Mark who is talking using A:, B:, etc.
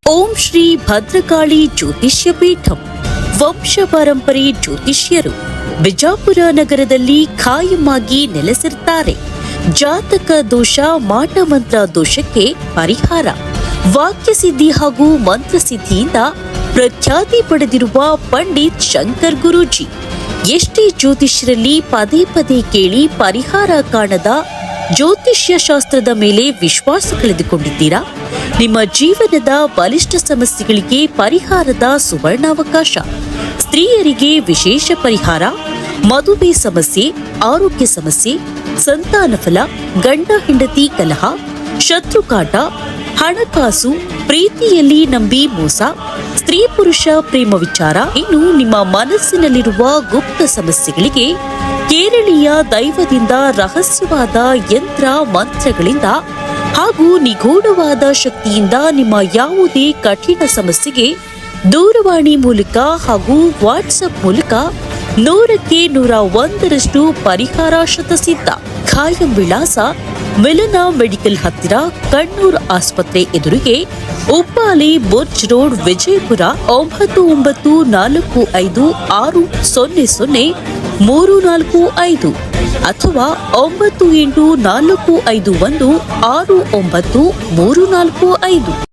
A: ಓಂ ಶ್ರೀ ಭದ್ರಕಾಳಿ ಜ್ಯೋತಿಷ್ಯ ಪೀಠಂ ವಂಶ ಪರಂಪರೆ ಜ್ಯೋತಿಷ್ಯರು ಬಿಜಾಪುರ ನಗರದಲ್ಲಿ ಖಾಯಂ ಆಗಿ ನೆಲೆಸಿರ್ತಾರೆ. ಜಾತಕ ದೋಷ, ಮಾಟಮಂತ್ರ ದೋಷಕ್ಕೆ ಪರಿಹಾರ, ವಾಕ್ಯಸಿದ್ಧಿ ಹಾಗೂ ಮಂತ್ರಸಿದ್ಧಿಯಿಂದ ಪ್ರಖ್ಯಾತಿ ಪಡೆದಿರುವ ಪಂಡಿತ್ ಶಂಕರ್ ಗುರೂಜಿ. ಎಷ್ಟೇ ಜ್ಯೋತಿಷ್ಯರಲ್ಲಿ ಪದೇ ಪದೇ ಕೇಳಿ ಪರಿಹಾರ ಕಾಣದ ಜ್ಯೋತಿಷ್ಯ ಶಾಸ್ತ್ರದ ಮೇಲೆ ವಿಶ್ವಾಸ ಕಳೆದುಕೊಂಡಿದ್ದೀರಾ? ನಿಮ್ಮ ಜೀವನದ ಬಲಿಷ್ಠ ಸಮಸ್ಯೆಗಳಿಗೆ ಪರಿಹಾರದ ಸುವರ್ಣಾವಕಾಶ. ಸ್ತ್ರೀಯರಿಗೆ ವಿಶೇಷ ಪರಿಹಾರ, ಮದುವೆ ಸಮಸ್ಯೆ, ಆರೋಗ್ಯ ಸಮಸ್ಯೆ, ಸಂತಾನ ಫಲ, ಗಂಡ ಹೆಂಡತಿ ಕಲಹ, ಶತ್ರುಕಾಟ, ಹಣಕಾಸು, ಪ್ರೀತಿಯಲ್ಲಿ ನಂಬಿ ಮೋಸ, ಸ್ತ್ರೀ ಪುರುಷ ಪ್ರೇಮ ವಿಚಾರ, ಇನ್ನು ನಿಮ್ಮ ಮನಸ್ಸಿನಲ್ಲಿರುವ ಗುಪ್ತ ಸಮಸ್ಯೆಗಳಿಗೆ ಕೇರಳೀಯ ದೈವದಿಂದ ರಹಸ್ಯವಾದ ಯಂತ್ರ ಮಂತ್ರಗಳಿಂದ ಹಾಗೂ ನಿಗೂಢವಾದ ಶಕ್ತಿಯಿಂದ ನಿಮ್ಮ ಯಾವುದೇ ಕಠಿಣ ಸಮಸ್ಯೆಗೆ ದೂರವಾಣಿ ಮೂಲಕ ಹಾಗೂ ವಾಟ್ಸಪ್ ಮೂಲಕ 100ಕ್ಕೆ 101ರಷ್ಟು ಪರಿಹಾರ ಶತಸಿದ್ಧ. ಖಾಯಂ ವಿಳಾಸ: ಮಿಲನ ಮೆಡಿಕಲ್ ಹತ್ತಿರ, ಕಣ್ಣೂರ್ ಆಸ್ಪತ್ರೆ ಎದುರಿಗೆ, ಉಪ್ಪಾಲಿ ಬುರ್ಜ್ ರೋಡ್, ವಿಜಯಪುರ 9945600345 ಅಥವಾ 9845169345.